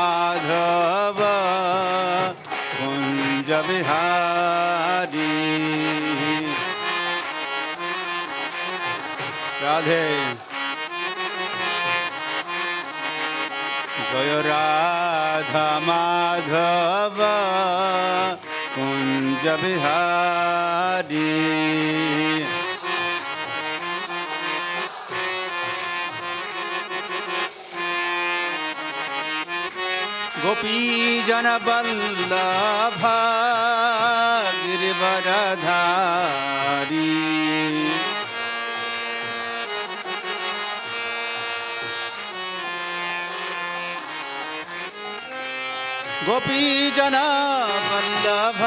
माधव कुंज बिहारी। राधे। जय राधा माधव कुंज बिहारी। गोपी जन वल्लभ गिरिवरधारी। गोपी जन वल्लभ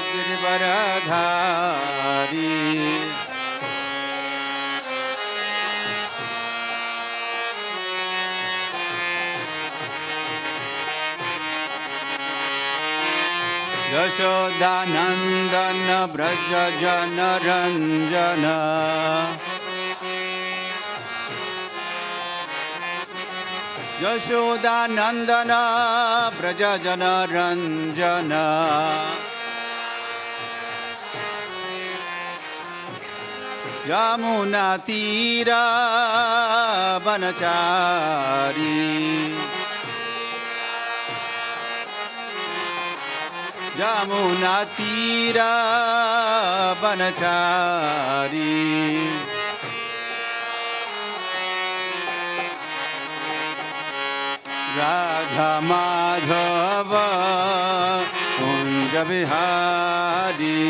गिरिवरधारी। यशोदानंदन ब्रज जन रंजन। यशोदानंदन ब्रज जन रंजन। यमुना तीरा वनचारी। यमुना तीरा वनचारी। राधा माधव कुंज बिहारी।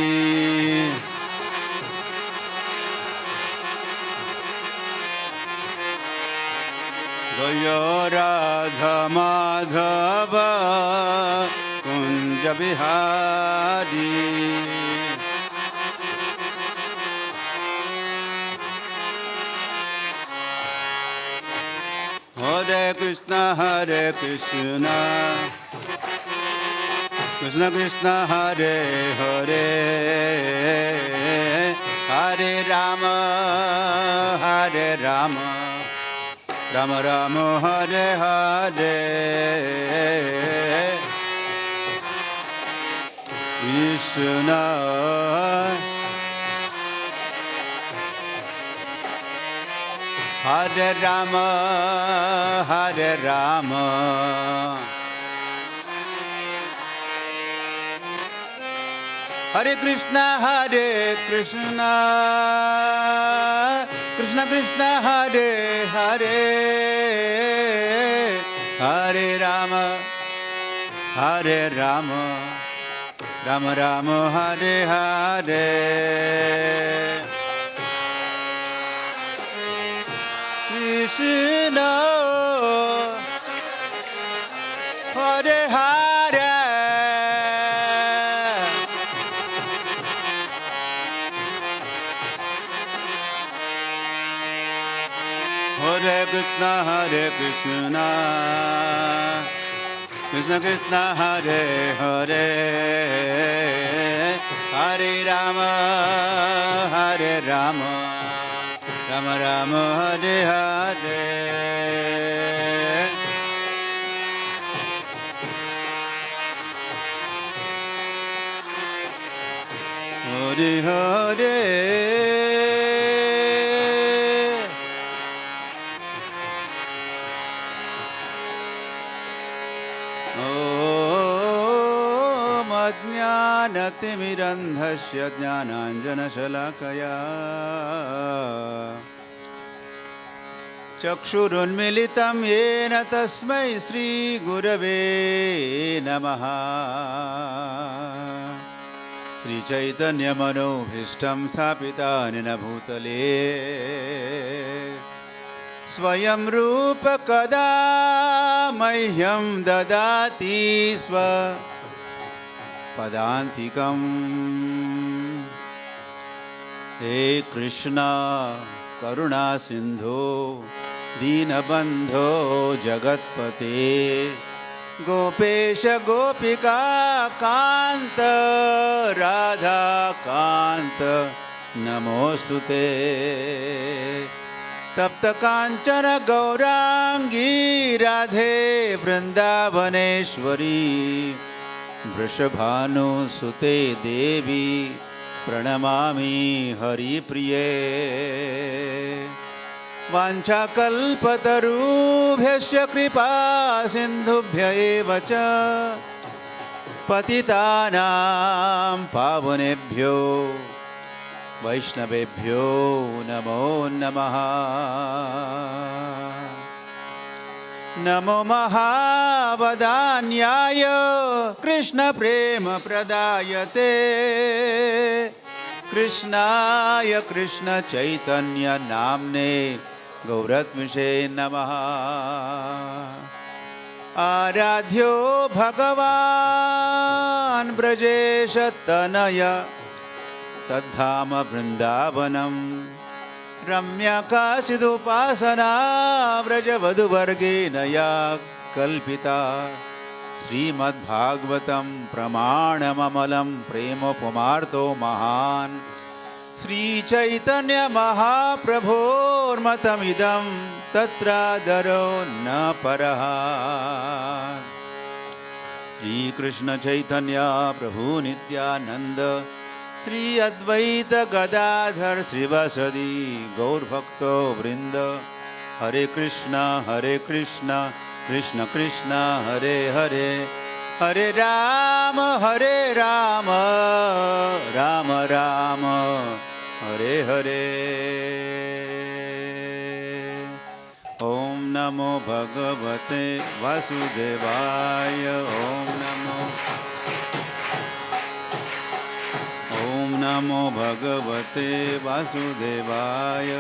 जय राधा माधव कुंज बिहारी। हरे कृष्ण कृष्ण कृष्ण हरे हरे। हरे राम राम राम हरे हरे। कृष्ण हरे राम हरे कृष्ण कृष्ण कृष्ण हरे हरे। हरे राम राम राम हरे हरे। कृष्ण हरे हरे। हरे कृष्ण कृष्ण कृष्ण हरे हरे। हरे राम राम राम हरे हरे। हरे हरे। ॐ अज्ञानतिमिरन्धस्य ज्ञानाञ्जनशलाकया चक्षुरुन्मीलितं येन तस्मै श्रीगुरवे नमः। श्रीचैतन्यमनोभीष्टं स्थापितं भूतले स्वयं रूप कदा मह्यं ददाति स्वपदान्तिकम्। हे कृष्ण करुणा सिंधो दीनबंधो जगत्पते गोपेश गोपिका कांत राधा कांत नमोस्तुते। तप्त कांचन गौरांगी राधे वृंदावनेश्वरी वृषभानुसुते देवी प्रणमामि हरिप्रिये वाञ्छाकल्पतरुभ्यश्च कृपा सिन्धुभ्य एव च पतितानां पावनेभ्यो वैष्णवेभ्यो नमो नमः। नमो महावदान्याय कृष्णप्रेमप्रदायते कृष्णाय कृष्णचैतन्य नाम्ने गौरत्मिषे नमः। आराध्यो भगवान् ब्रजेशतनय तद्धाम वृन्दावनं रम्यकाचिदुपासना व्रजवधुवर्गेण या कल्पिता श्रीमद्भागवतं प्रमाणममलं प्रेमोपमार्तो महान् श्रीचैतन्यमहाप्रभोर्मतमिदं तत्रादरो न परः। श्रीकृष्णचैतन्य प्रभु नित्यानन्द श्री अद्वैत गदाधर श्रीवासदि गौरभक्तो वृंद। हरे कृष्ण कृष्ण कृष्ण हरे हरे, हरे राम राम राम हरे हरे। ओम नमो भगवते वासुदेवाय, ओम नमो भगवते वासुदेवाय,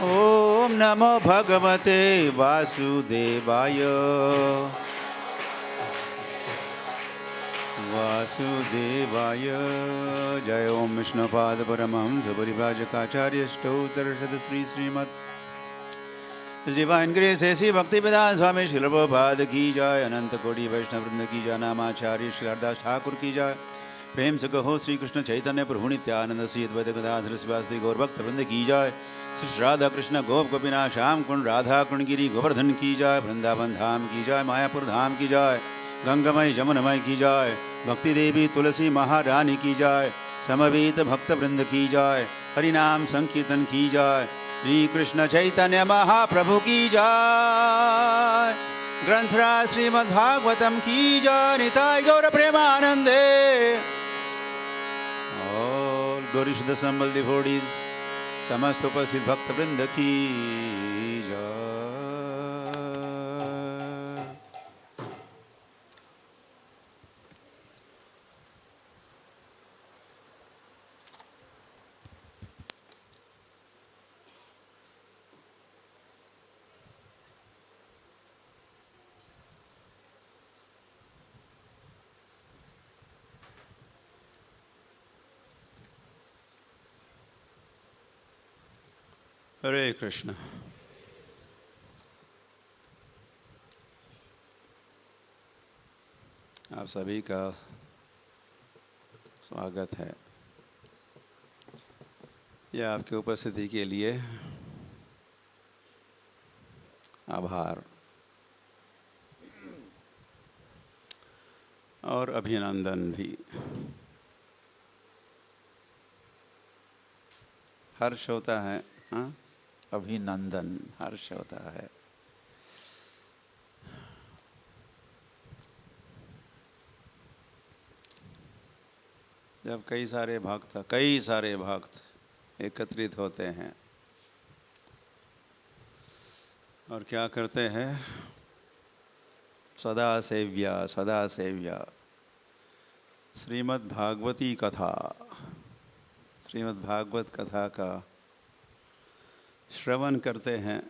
ओम नमो भगवते वासुदेवाय वासुदेवाय। जय ओम विष्णुपाद परमहंस परिव्राजकाचार्य ष्टोत्तरशत श्री श्रीमद् डिवाइन ग्रेस ऐसी भक्ति विधान स्वामी श्री प्रभुपाद की जय। अनंत कोटि वैष्णव वृंद की जय। नामाचार्य श्री हरदास ठाकुर की जय। प्रेम से कहो श्री कृष्ण चैतन्य प्रभु नित्यानंद श्री अद्वैत गदाधर श्रीवासदि गौरभक्त वृंद की जय। श्री राधा कृष्ण गोप गोपीनाथ श्याम कुंड राधा कुंड गिरी गोवर्धन की जय। वृंदावन धाम की जय, मायापुर धाम की जय, गंगामय जमुनमय की जय, भक्ति देवी तुलसी महारानी की जय, समवेत भक्त वृंद की जय, हरिनाम संकीर्तन की जय। श्री कृष्ण चैतन्य महाप्रभु की जय। ग्रंथराज श्रीमद्भागवतम की जय। निताय गौर प्रेमानंदे। और glory to the assembled devotees, समस्त उपस्थित भक्त वृंद की जय। हरे कृष्ण। आप सभी का स्वागत है। यह आपकी उपस्थिति के लिए आभार और अभिनंदन भी। हर्ष होता है, हाँ, अभिनंदन हर्ष होता है। जब कई सारे भक्त एकत्रित होते हैं और क्या करते हैं, सदा सेव्या श्रीमद् भागवती कथा, श्रीमद् भागवत कथा का श्रवण करते हैं।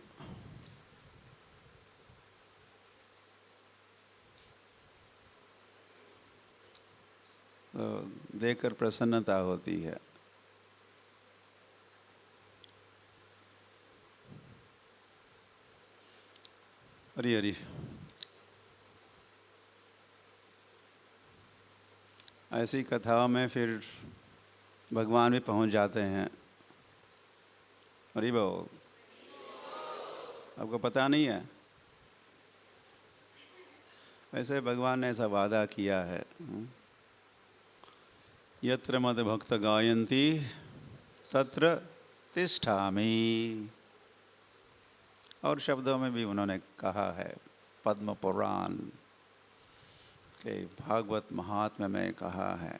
तो देखकर प्रसन्नता होती है। हरी हरी। ऐसी कथाओं में फिर भगवान भी पहुंच जाते हैं। अरे बोल, आपको पता नहीं है? वैसे भगवान ने ऐसा वादा किया है, यत्र मद भक्त गायन्ति तत्र तिष्ठामि। और शब्दों में भी उन्होंने कहा है, पद्म पुराण के भागवत महात्म्य में कहा है।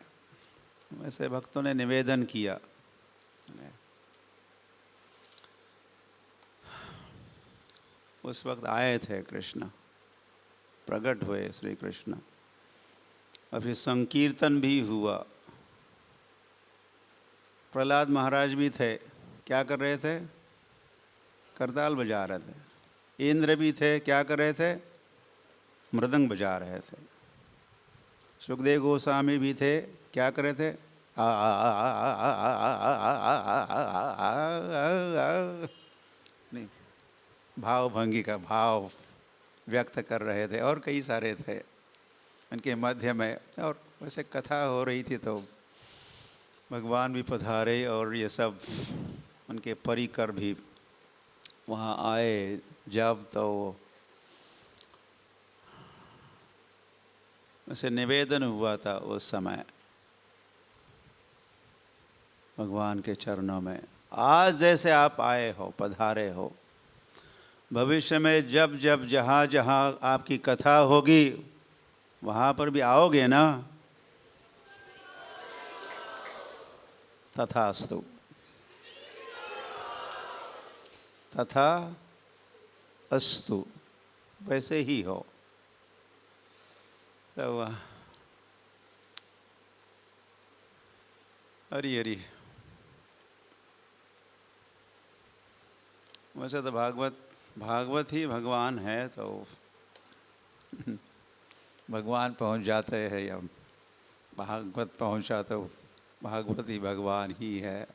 वैसे भक्तों ने निवेदन किया। उस वक्त आए थे कृष्ण, प्रकट हुए श्री कृष्ण, और फिर संकीर्तन भी हुआ। प्रहलाद महाराज भी थे, क्या कर रहे थे? करताल बजा रहे थे। इंद्र भी थे, क्या कर रहे थे? मृदंग बजा रहे थे। सुखदेव गोस्वामी भी थे, क्या कर रहे थे? नहीं, भाव भंगी का भाव व्यक्त कर रहे थे, और कई सारे थे उनके मध्य में। और वैसे कथा हो रही थी तो भगवान भी पधारे, और ये सब उनके परिकर भी वहाँ आए। जब तो वैसे निवेदन हुआ था उस समय भगवान के चरणों में, आज जैसे आप आए हो, पधारे हो, भविष्य में जब जब जहाँ जहाँ आपकी कथा होगी वहाँ पर भी आओगे ना? तथास्तु, तथा अस्तु, वैसे ही हो। तो हरी हरी। वैसे तो भागवत ही भगवान है, तो भगवान पहुंच जाते हैं, या भागवत पहुंचा तो भागवत ही भगवान ही है।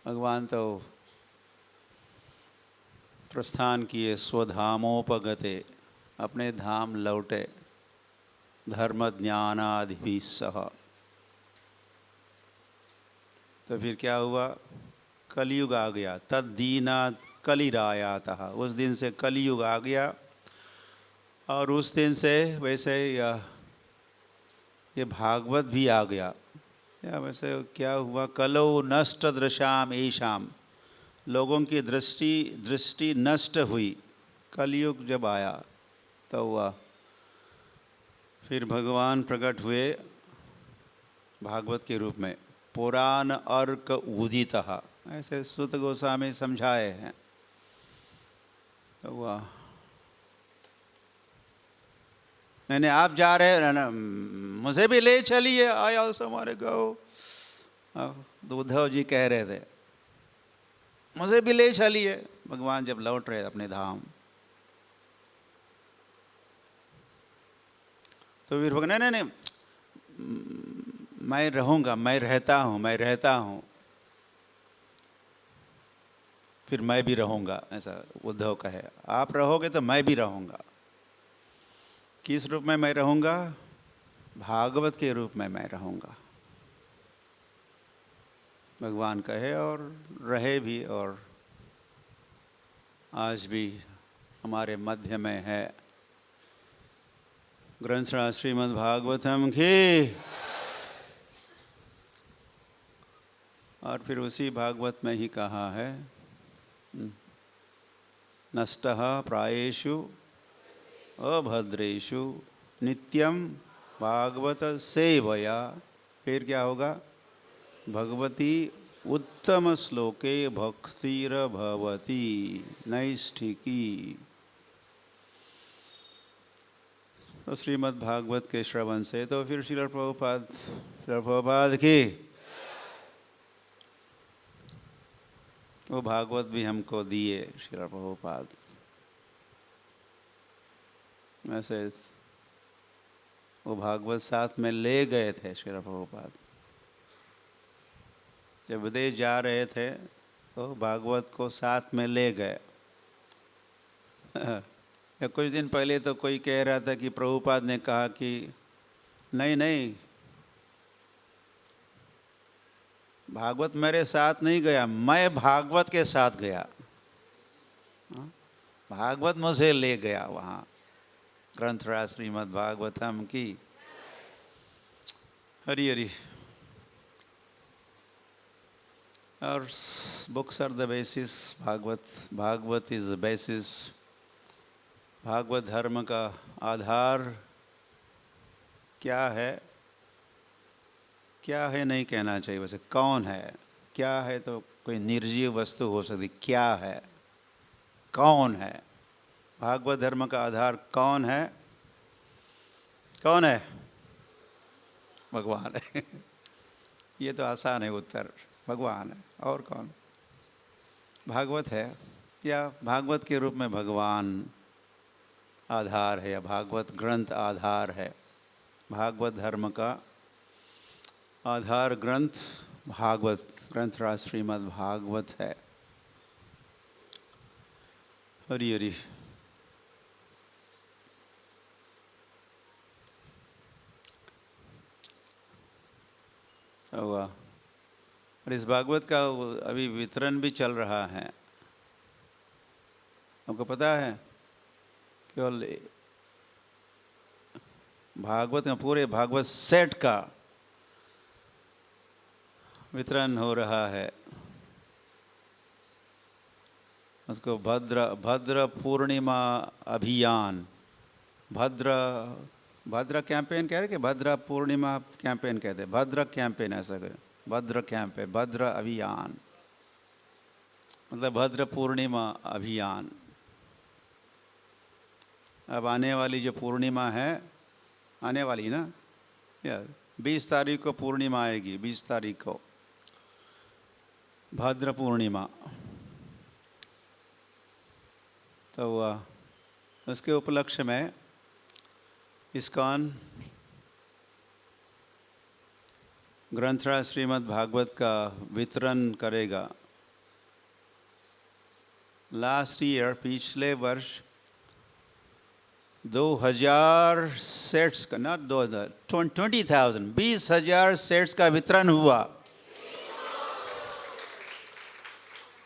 भगवान तो प्रस्थान किए, स्वधामोपगते, अपने धाम लौटे, धर्म ज्ञानादि सह। तो फिर क्या हुआ? कलयुग आ गया। तद्दीना कलिरायातः, उस दिन से कलयुग आ गया। और उस दिन से वैसे ये भागवत भी आ गया। या वैसे क्या हुआ? कलो नष्ट दृशाम ईशाम, लोगों की दृष्टि नष्ट हुई। कलयुग जब आया तो हुआ, फिर भगवान प्रकट हुए भागवत के रूप में। पुराण अर्क उदितः, ऐसे सुत गोस्वामी समझाए हैं। तो हुआ, नहीं आप जा रहे हैं ना, मुझे भी ले चलिए, आई ऑल्सो हमारे गो। उद्धव जी कह रहे थे, मुझे भी ले चलिए। भगवान जब लौट रहे अपने धाम, तो फिर भगवान नहीं, मैं रहूँगा, मैं रहता हूँ, फिर मैं भी रहूँगा। ऐसा उद्धव कहे, आप रहोगे तो मैं भी रहूँगा। किस रूप में मैं रहूँगा? भागवत के रूप में मैं रहूँगा, भगवान कहे, और रहे भी, और आज भी हमारे मध्य में है। ग्रंथ श्रीमद् भागवतम की। और फिर उसी भागवत में ही कहा है, नष्टः प्रायेषु अभद्रेषु नित्यम भागवत सेवया। फिर क्या होगा? भगवती उत्तम श्लोके भक्तिर्भवति नैष्ठिकी। तो श्रीमद् भागवत के श्रवण से तो फिर श्रील प्रभुपाद की वो भागवत भी हमको दिए श्रील प्रभुपाद। वैसे वो भागवत साथ में ले गए थे श्रील प्रभुपाद। जब विदेश जा रहे थे तो भागवत को साथ में ले गए। कुछ दिन पहले तो कोई कह रहा था कि प्रभुपाद ने कहा कि नहीं नहीं, भागवत मेरे साथ नहीं गया, मैं भागवत के साथ गया। भागवत मुझे ले गया वहाँ, ग्रंथराज श्रीमद् भागवतम की। हरी हरी। और books are the basis, Bhagavat is the basis. Bhagavat धर्म का आधार क्या है? क्या है नहीं कहना चाहिए, वैसे कौन है? क्या है तो कोई निर्जीव वस्तु हो सकती, क्या है, कौन है? भागवत धर्म का आधार कौन है? कौन है? भगवान है। ये तो आसान है उत्तर, भगवान है। और कौन? भागवत है, या भागवत के रूप में भगवान आधार है, या भागवत ग्रंथ आधार है। भागवत धर्म का आधार ग्रंथ भागवत, ग्रंथराज श्रीमद् भागवत है। हरि हरि। हुआ। और इस भागवत का अभी वितरण भी चल रहा है, आपको पता है? केवल भागवत में पूरे भागवत सेट का वितरण हो रहा है। उसको भद्र पूर्णिमा अभियान, भद्र कैंपेन कह रहे कि भद्र पूर्णिमा कैंपेन कहते हैं? भद्र कैंपेन, ऐसा करें, भद्र कैंपेन, भद्र अभियान मतलब भद्र पूर्णिमा अभियान। अब आने वाली जो पूर्णिमा है, आने वाली ना यार, 20 तारीख को पूर्णिमा आएगी, 20 तारीख को भद्र पूर्णिमा। तो उसके उपलक्ष्य में इस्कॉन ग्रंथराज श्रीमद् भागवत का वितरण करेगा। लास्ट ईयर, पिछले वर्ष 2000 सेट्स का, नॉट 2000, 20,000, 20,000 सेट्स का वितरण हुआ।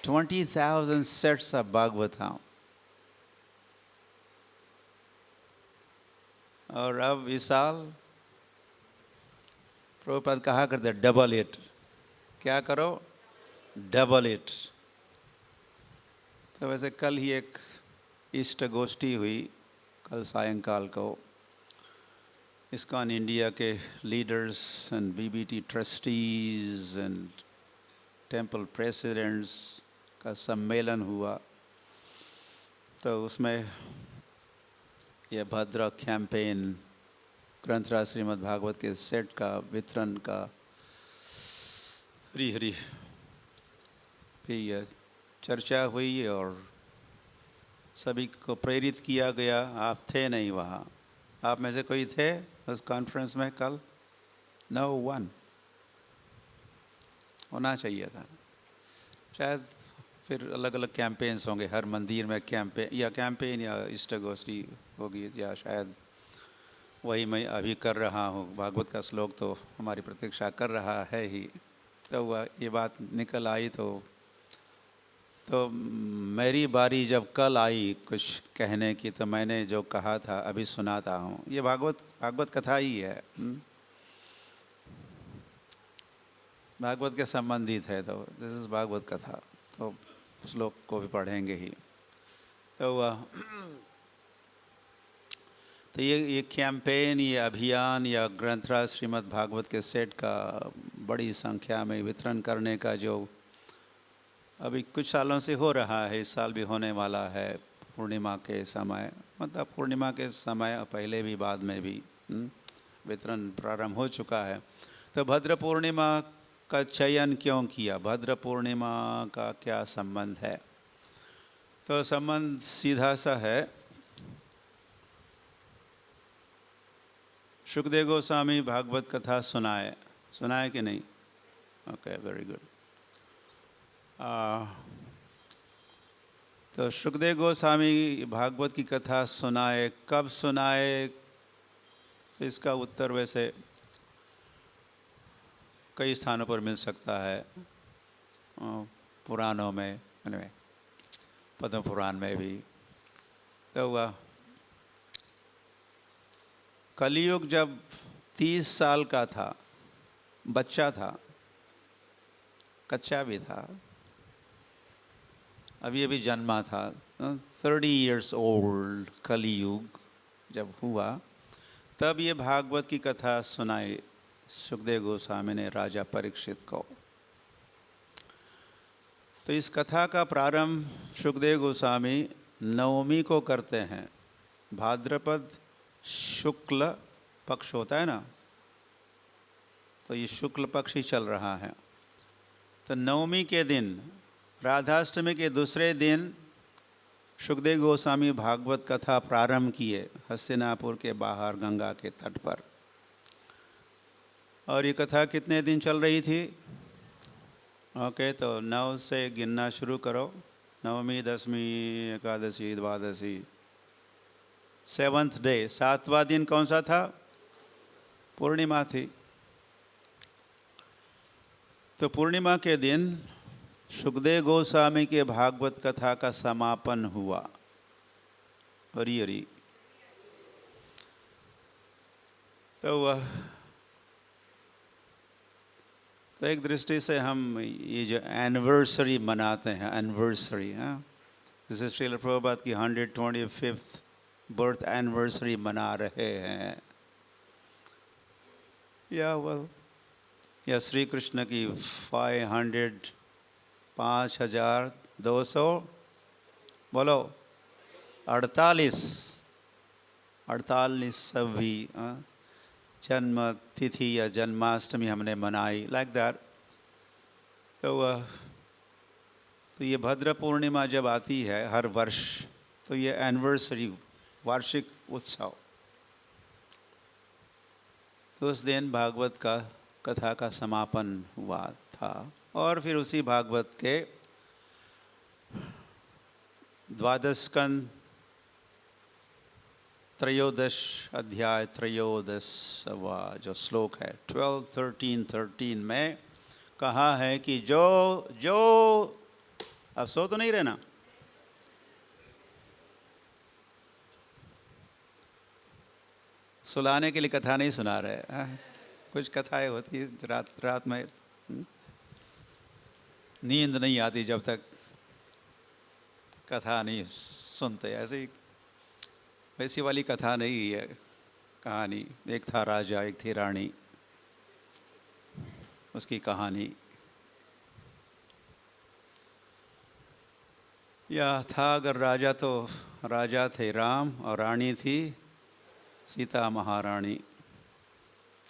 20,000 सेट्स ऑफ भागवतम। और अब इस साल प्रभुपाद कहा करते डबल इट। क्या करो? Double it. तो वैसे कल ही एक इष्ट गोष्ठी हुई, कल सायंकाल को। इस्कॉन इंडिया के leaders and BBT trustees and temple presidents का सम्मेलन हुआ। तो उसमें यह भद्र कैंपेन, ग्रंथराज श्रीमद् भागवत के सेट का वितरण का हरी हरी भी चर्चा हुई और सभी को प्रेरित किया गया। आप थे नहीं वहाँ? आप में से कोई थे उस कॉन्फ्रेंस में कल? No one. होना चाहिए था। शायद फिर अलग अलग कैंपेन्स होंगे, हर मंदिर में कैंपेन या इष्ट गोष्ठी होगी, या शायद वही मैं अभी कर रहा हूँ। भागवत का श्लोक तो हमारी प्रतीक्षा कर रहा है ही। तो ये बात निकल आई तो मेरी बारी जब कल आई कुछ कहने की, तो मैंने जो कहा था अभी सुनाता हूँ। ये भागवत कथा ही है, भागवत के संबंधित है। तो दिस इज भागवत कथा, तो श्लोक को भी पढ़ेंगे ही। तो ये कैंपेन, ये अभियान या ग्रंथराज श्रीमद् भागवत के सेट का बड़ी संख्या में वितरण करने का जो अभी कुछ सालों से हो रहा है, इस साल भी होने वाला है पूर्णिमा के समय। मतलब पूर्णिमा के समय पहले भी बाद में भी वितरण प्रारंभ हो चुका है। तो भद्र पूर्णिमा का चयन क्यों किया? भद्र पूर्णिमा का क्या संबंध है? तो संबंध सीधा सा है। सुखदेव गोस्वामी भागवत कथा सुनाए कि नहीं? Okay, very good. तो सुखदेव गोस्वामी भागवत की कथा सुनाए, कब सुनाए, तो इसका उत्तर वैसे कई स्थानों पर मिल सकता है, पुराणों में, पद्म पुराण में भी। तो वह कलियुग जब 30 साल का था, बच्चा था, कच्चा भी था, अभी जन्मा था, 30 इयर्स ओल्ड कलियुग जब हुआ, तब ये भागवत की कथा सुनाई सुखदेव गोस्वामी ने राजा परीक्षित को। तो इस कथा का प्रारंभ सुखदेव गोस्वामी नवमी को करते हैं। भाद्रपद शुक्ल पक्ष होता है ना, तो ये शुक्ल पक्ष ही चल रहा है। तो नवमी के दिन, राधाष्टमी के दूसरे दिन, सुखदेव गोस्वामी भागवत कथा प्रारंभ किए हस्तिनापुर के बाहर गंगा के तट पर। और ये कथा कितने दिन चल रही थी? ओके, तो 9 से गिनना शुरू करो। नवमी, दसवीं, एकादशी, द्वादशी, 7th डे, 7वां दिन कौन सा था? पूर्णिमा थी। तो पूर्णिमा के दिन सुखदेव गोस्वामी के भागवत कथा का समापन हुआ। हरी हरी। तो एक दृष्टि से हम ये जो एनिवर्सरी मनाते हैं, एनिवर्सरी, हाँ, जैसे श्रील प्रभुपाद की 125th बर्थ एनिवर्सरी मना रहे हैं, या श्री कृष्ण की 5,200 बोलो 48वीं जन्म तिथि या जन्माष्टमी हमने मनाई, लाइक दैट। तो ये भद्र पूर्णिमा जब आती है हर वर्ष, तो ये एनिवर्सरी, वार्षिक उत्सव, तो उस दिन भागवत का कथा का समापन हुआ था। और फिर उसी भागवत के 12 स्कंद, 13 अध्याय, 13वां जो श्लोक है, 12, 13 में कहा है कि जो अब सो तो नहीं रहना, सुलाने के लिए कथा नहीं सुना रहे। कुछ कथाएं होती है रात में नींद नहीं आती जब तक कथा नहीं सुनते, ऐसे ही वैसी वाली कथा नहीं है कहानी। एक था राजा, एक थी रानी, उसकी कहानी। या था अगर राजा, तो राजा थे राम और रानी थी सीता महारानी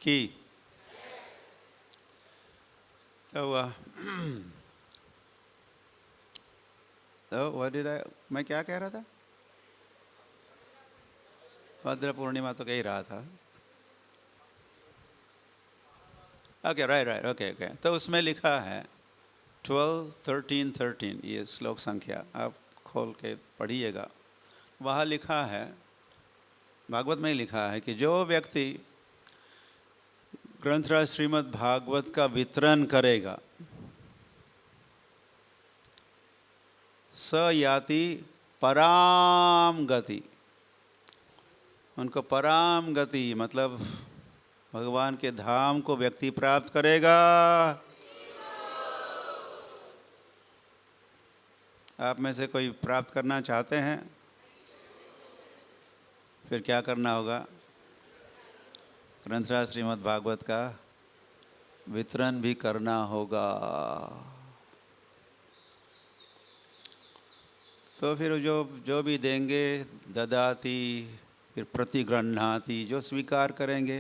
की। मैं क्या कह रहा था? भद्र पूर्णिमा तो कह ही रहा था। Okay, right, okay. तो उसमें लिखा है 12, 13, ये श्लोक संख्या आप खोल के पढ़िएगा। वहाँ लिखा है, भागवत में ही लिखा है कि जो व्यक्ति ग्रंथराज श्रीमद् भागवत का वितरण करेगा, स याति पराम गति। उनको पराम गति मतलब भगवान के धाम को व्यक्ति प्राप्त करेगा। आप में से कोई प्राप्त करना चाहते हैं? फिर क्या करना होगा? ग्रंथराज श्रीमद् भागवत का वितरण भी करना होगा। तो फिर जो भी देंगे, ददाति, फिर प्रतिगृह्णाति, जो स्वीकार करेंगे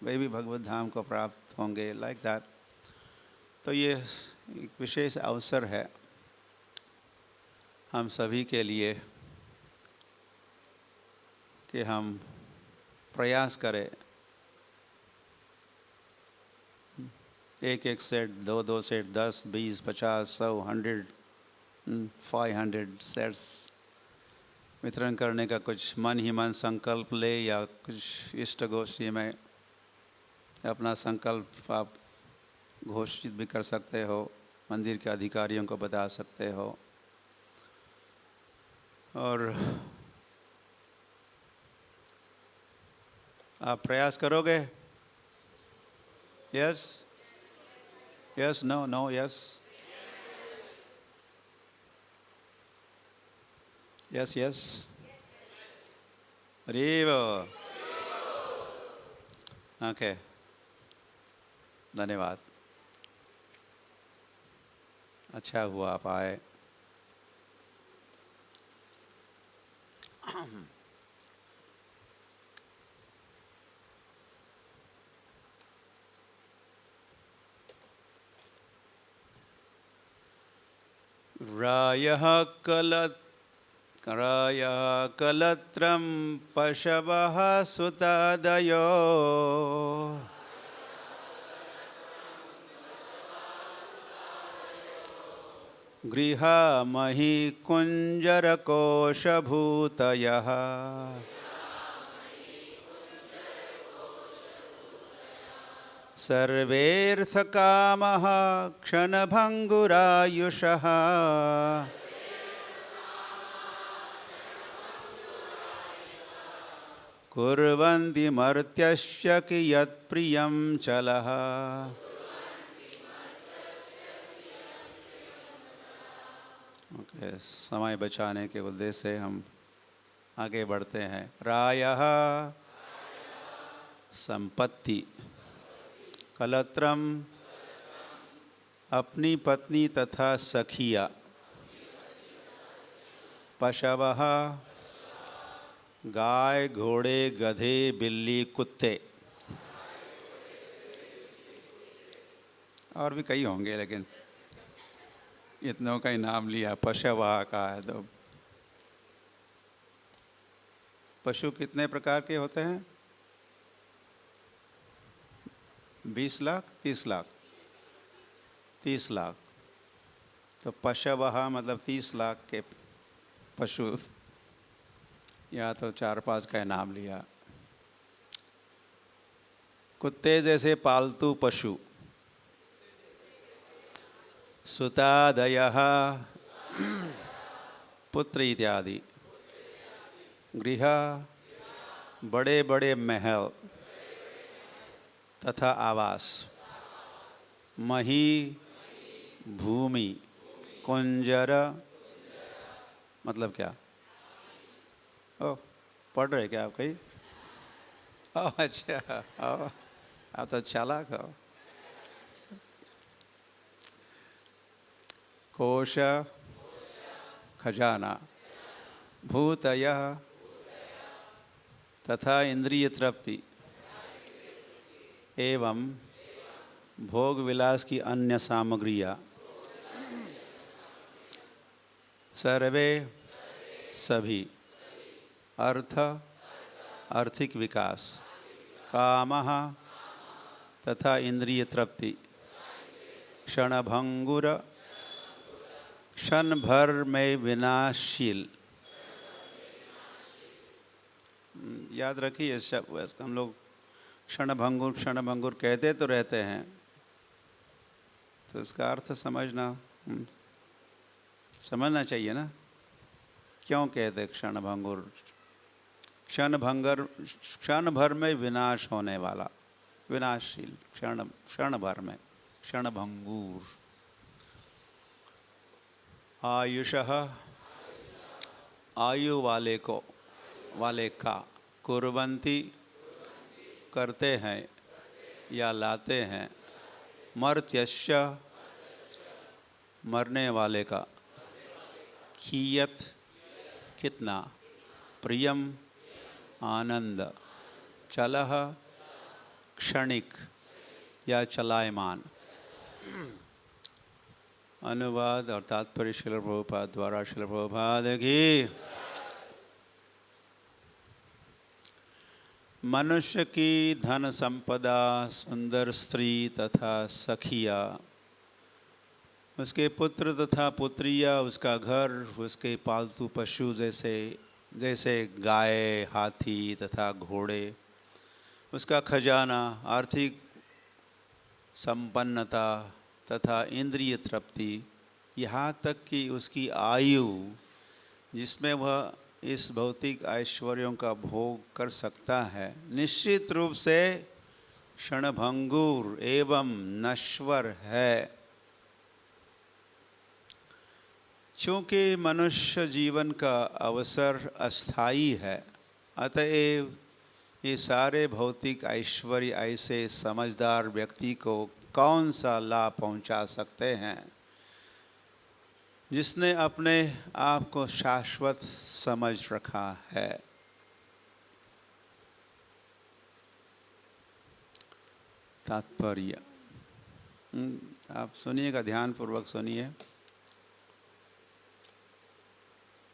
वे भी भगवत धाम को प्राप्त होंगे, लाइक दैट। तो ये एक विशेष अवसर है हम सभी के लिए कि हम प्रयास करें, एक सेट, दो सेट, 10, 20, 50, 100, 100, 500 सेट्स वितरण करने का कुछ मन ही मन संकल्प ले या कुछ इष्ट गोष्ठी में अपना संकल्प आप घोषित भी कर सकते हो, मंदिर के अधिकारियों को बता सकते हो। और आप प्रयास करोगे? Yes yes, no no, yes yes yes, Hari बोल। ओके, धन्यवाद, अच्छा हुआ आप आए। रायः कलत्रं पशवः सुतादयो गृहामहि कुञ्जरकोशभूतयः सर्वेऽर्थकामः क्षणभङ्गुरायुषः कुर्वन्ति मर्त्यस्य कियत्प्रियं चलः। ओके, समय बचाने के उद्देश्य से हम आगे बढ़ते हैं। रायः संपत्ति, कलत्रम अपनी पत्नी तथा सखिया, पशवः गाय घोड़े गधे बिल्ली कुत्ते, और भी कई होंगे लेकिन इतनों का ही नाम लिया, पशवः का है। तो पशु कितने प्रकार के होते हैं? 20 लाख, 30 लाख, 30 लाख। तो पशवः मतलब 30 लाख के पशु, या तो 4-5 का नाम लिया। कुत्ते जैसे पालतू पशु, सुतादयः पुत्र इत्यादि, गृह बड़े बड़े महल तथा आवास, मही भूमि, कुंजर मतलब क्या? ओ, पढ़ रहे क्या आप कहीं? ओह अच्छा, ओह आप तो चालाक हो। कोश खजाना, भूतयः तथा इंद्रिय तृप्ति एवं भोग विलास की अन्य सामग्रियाँ, सर्वे सभी, अर्थ आर्थिक विकास, कामः तथा इंद्रिय तृप्ति, क्षणभंगुर क्षण भर में विनाशशील। याद रखिए शब्द, हम लोग क्षणभंगुर कहते तो रहते हैं, तो इसका अर्थ समझना चाहिए ना, क्यों कहते क्षणभंगुर? क्षण भर में विनाश होने वाला, विनाशशील, क्षण भर में, क्षणभंगुर। आयुषः आयु वाले को, वाले का, कुर्वन्ति करते हैं या लाते हैं, मर्त्यस्य मरने वाले का, कियत कितना, प्रियम आनंद, चलह क्षणिक या चलायमान। अनुवाद और तात्पर्य श्रील प्रभुपाद द्वारा। श्रील प्रभुपाद की। मनुष्य की धन संपदा, सुंदर स्त्री तथा सखिया, उसके पुत्र तथा पुत्रियाँ, उसका घर, उसके पालतू पशु जैसे जैसे गाय, हाथी तथा घोड़े, उसका खजाना आर्थिक संपन्नता तथा इंद्रिय तृप्ति, यहाँ तक कि उसकी आयु जिसमें वह इस भौतिक ऐश्वर्यों का भोग कर सकता है, निश्चित रूप से क्षणभंगुर एवं नश्वर है। चूँकि मनुष्य जीवन का अवसर अस्थायी है, अतएव ये सारे भौतिक ऐश्वर्य ऐसे समझदार व्यक्ति को कौन सा लाभ पहुंचा सकते हैं जिसने अपने आप को शाश्वत समझ रखा है। तात्पर्य आप सुनिएगा, ध्यानपूर्वक सुनिए।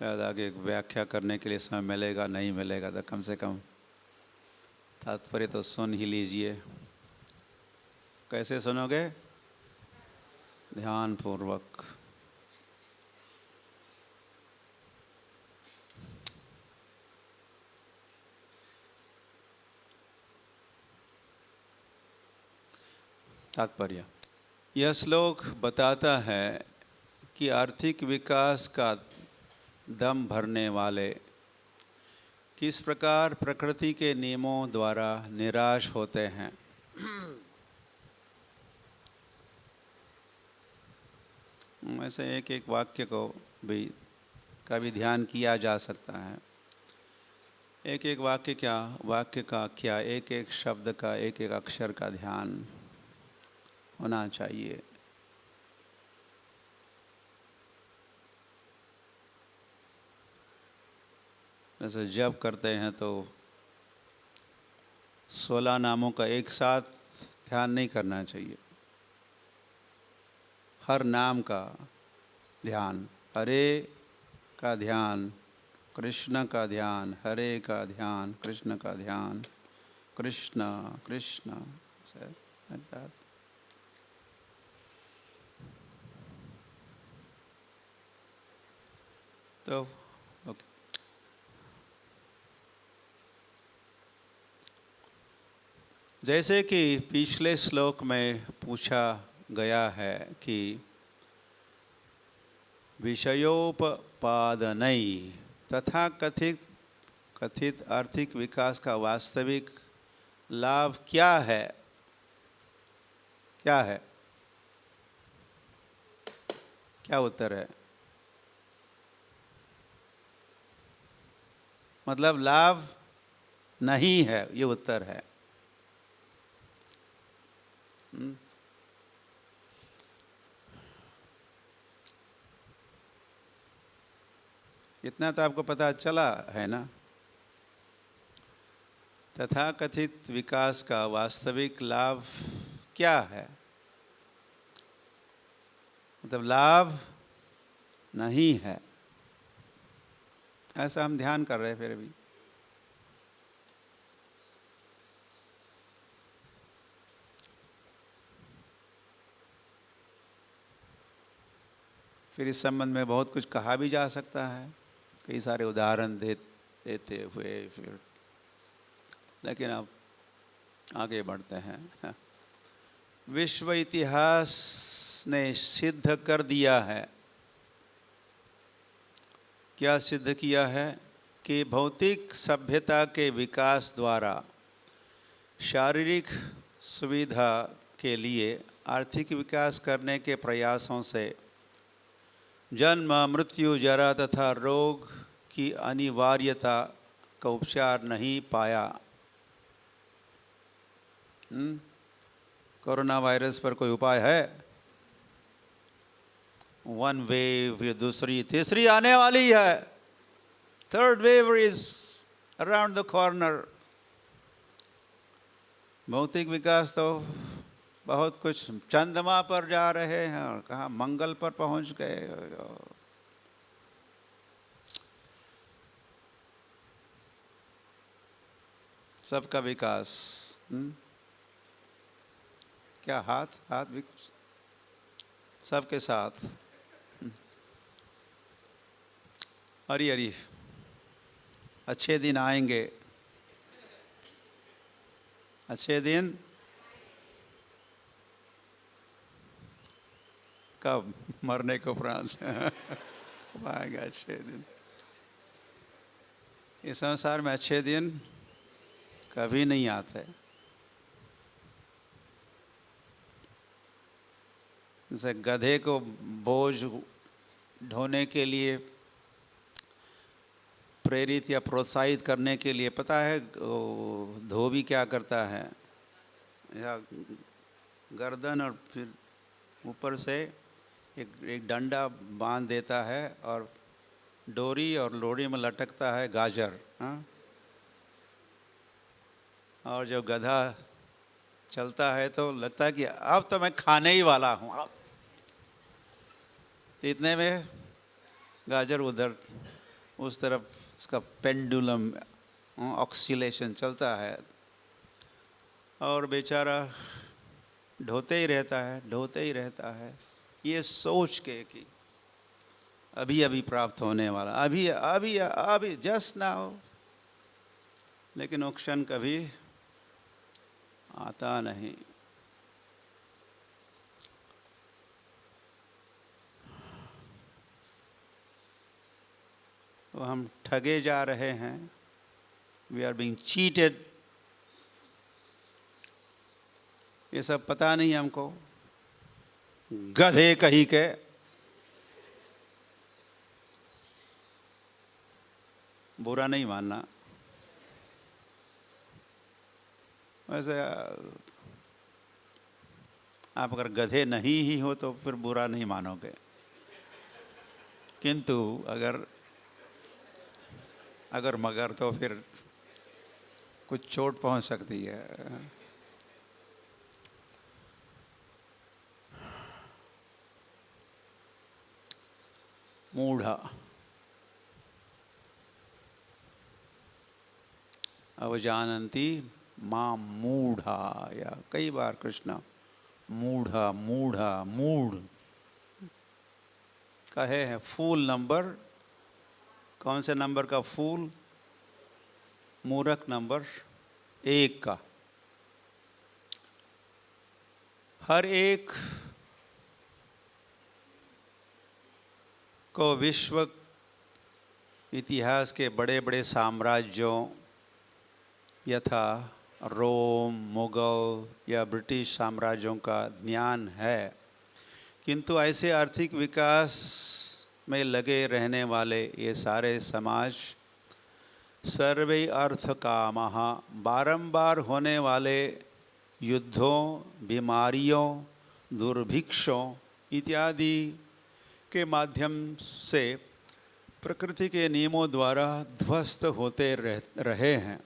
शायद आगे व्याख्या करने के लिए समय मिलेगा, नहीं मिलेगा तो कम से कम तात्पर्य तो सुन ही लीजिए। कैसे सुनोगे? ध्यानपूर्वक। तात्पर्य, यह श्लोक बताता है कि आर्थिक विकास का दम भरने वाले किस प्रकार प्रकृति के नियमों द्वारा निराश होते हैं। ऐसे एक एक वाक्य को भी का भी ध्यान किया जा सकता है। एक एक वाक्य का क्या एक एक शब्द का, एक एक अक्षर का ध्यान होना चाहिए। जैसे जप करते हैं तो 16 नामों का एक साथ ध्यान नहीं करना चाहिए। हर नाम का ध्यान, हरे का ध्यान, कृष्ण का ध्यान, हरे का ध्यान, कृष्ण का ध्यान, कृष्ण कृष्ण। तो ओके। जैसे कि पिछले श्लोक में पूछा गया है कि विषयोपपादनई तथा कथित आर्थिक विकास का वास्तविक लाभ क्या है? क्या है? क्या उत्तर है? मतलब लाभ नहीं है, ये उत्तर है। इतना तो आपको पता चला है ना। तथाकथित विकास का वास्तविक लाभ क्या है? मतलब लाभ नहीं है, ऐसा हम ध्यान कर रहे हैं। फिर इस संबंध में बहुत कुछ कहा भी जा सकता है, कई सारे उदाहरण देते हुए फिर, लेकिन अब आगे बढ़ते हैं। विश्व इतिहास ने सिद्ध कर दिया है। क्या सिद्ध किया है? कि भौतिक सभ्यता के विकास द्वारा शारीरिक सुविधा के लिए आर्थिक विकास करने के प्रयासों से जन्म, मृत्यु, जरा तथा रोग की अनिवार्यता का उपचार नहीं पाया। कोरोना वायरस पर कोई उपाय है? वन वेव, फिर दूसरी, तीसरी आने वाली है। Third wave is around the corner. भौतिक विकास तो बहुत कुछ, चंद्रमा पर जा रहे हैं और कहाँ मंगल पर पहुंच गए। सबका विकास। क्या हाथ विकास सबके साथ। हरी हरी। अच्छे दिन आएंगे, अच्छे दिन कब? मरने के उपरांत कब आएगा अच्छे दिन? इस संसार में अच्छे दिन कभी नहीं आते। जैसे गधे को बोझ ढोने के लिए प्रेरित या प्रोत्साहित करने के लिए, पता है धोबी क्या करता है? या गर्दन और फिर ऊपर से एक डंडा बांध देता है और डोरी और लोरी में लटकता है गाजर। हाँ, और जब गधा चलता है तो लगता है कि अब तो मैं खाने ही वाला हूँ। अब इतने में गाजर उधर उस तरफ उसका पेंडुलम ऑक्सीलेशन चलता है और बेचारा ढोते ही रहता है, ढोते ही रहता है, ये सोच के कि अभी अभी प्राप्त होने वाला, अभी अभी अभी जस्ट नाउ। लेकिन वो क्षण कभी आता नहीं। तो हम ठगे जा रहे हैं, वी आर बीइंग चीटेड। ये सब पता नहीं हमको, गधे कहीं के। बुरा नहीं मानना, वैसे आप अगर गधे नहीं ही हो तो फिर बुरा नहीं मानोगे, किंतु अगर मगर तो फिर कुछ चोट पहुंच सकती है। मूढ़ा अवजानन्ति मां मूढ़ा, या कई बार कृष्ण मूढ़ा मूढ़ा मूढ़ कहे हैं। फूल नंबर, कौन से नंबर का फूल? मूर्ख नंबर 1 का। हर एक को विश्व इतिहास के बड़े बड़े साम्राज्यों यथा रोम, मुगल या ब्रिटिश साम्राज्यों का ज्ञान है, किंतु ऐसे आर्थिक विकास में लगे रहने वाले ये सारे समाज सर्वे अर्थ कामः, बारंबार होने वाले युद्धों, बीमारियों, दुर्भिक्षों इत्यादि के माध्यम से प्रकृति के नियमों द्वारा ध्वस्त होते रहे हैं।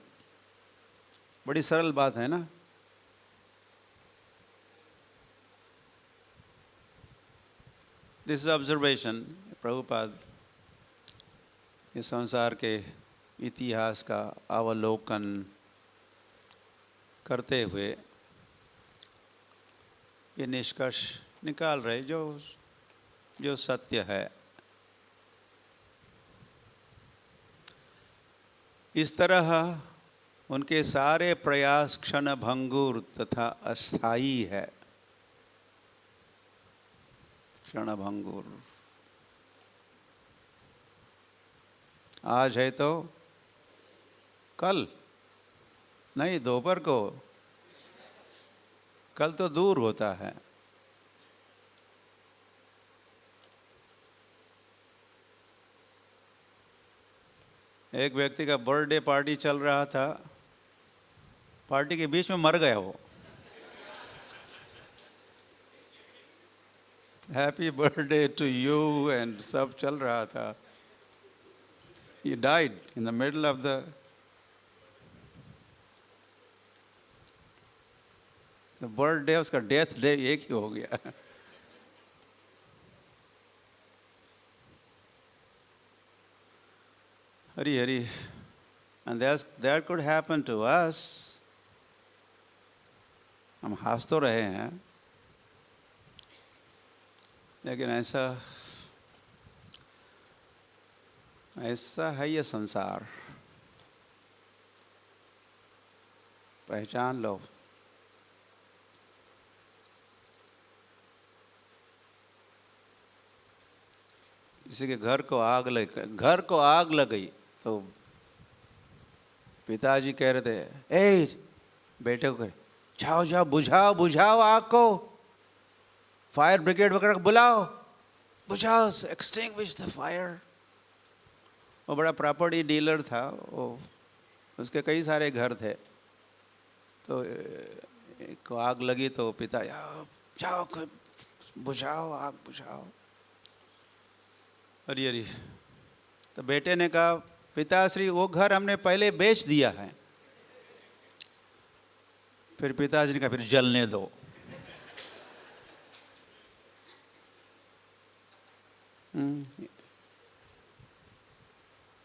बड़ी सरल बात है ना? This is observation. प्रभुपाद इस संसार के इतिहास का अवलोकन करते हुए ये निष्कर्ष निकाल रहे जो सत्य है। इस तरह उनके सारे प्रयास क्षणभंगुर तथा अस्थायी है। क्षणभंगुर, आज है तो कल नहीं, दोपहर को, कल तो दूर होता है। एक व्यक्ति का बर्थडे पार्टी चल रहा था, पार्टी के बीच में मर गया वो। Happy birthday to you and सब चल रहा था, he died in the middle of the birthday, उसका डेथ डे एक ही हो गया। Hari Hari, and that could happen to us। हम हंस तो रहे हैं, लेकिन ऐसा है ये संसार। पहचान लो। किसी के घर को आग लग गई तो पिताजी कह रहे थे, ए बेटे को, जाओ जाओ बुझाओ आग को, फायर ब्रिगेड वगैरह बुलाओ, बुझाओ, एक्सटिंग्विश द फायर। वो बड़ा प्रॉपर्टी डीलर था, वो उसके कई सारे घर थे, तो एक को आग लगी तो पिता, जाओ बुझाओ, आग बुझाओ। अरे तो बेटे ने कहा, पिताश्री वो घर हमने पहले बेच दिया है। फिर पिताजी ने कहा, फिर जलने दो।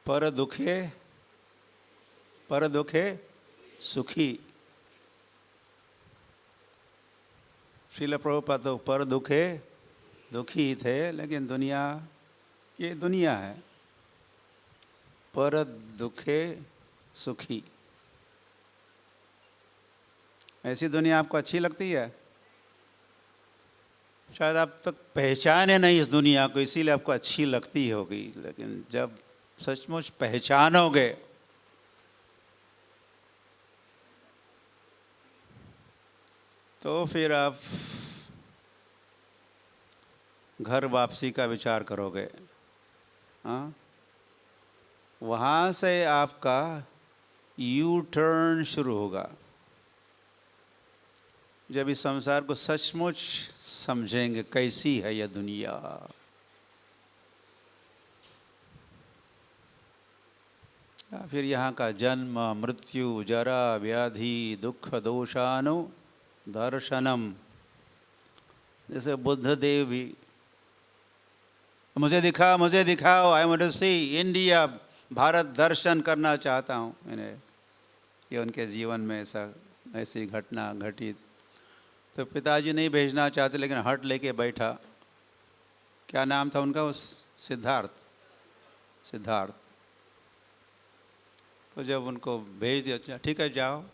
पर दुखे सुखी। श्रील प्रभुपाद तो पर दुखे दुखी थे, लेकिन दुनिया, ये दुनिया है, पर दुखे सुखी। ऐसी दुनिया आपको अच्छी लगती है? शायद आप तक पहचाने नहीं इस दुनिया को, इसीलिए आपको अच्छी लगती होगी, लेकिन जब सचमुच पहचानोगे तो फिर आप घर वापसी का विचार करोगे। हाँ, वहाँ से आपका यू टर्न शुरू होगा, जब इस संसार को सचमुच समझेंगे कैसी है यह दुनिया। फिर यहाँ का जन्म मृत्यु जरा व्याधि दुख दोषानु दर्शनम। जैसे बुद्ध देव भी, मुझे दिखाओ, I want to see India, Bharat दर्शन करना चाहता हूँ इन्हें। ये उनके जीवन में ऐसी घटना घटी। तो पिताजी नहीं भेजना चाहते, लेकिन हट लेके बैठा। क्या नाम था उनका? उस सिद्धार्थ। तो जब उनको भेज दिया, ठीक है जाओ,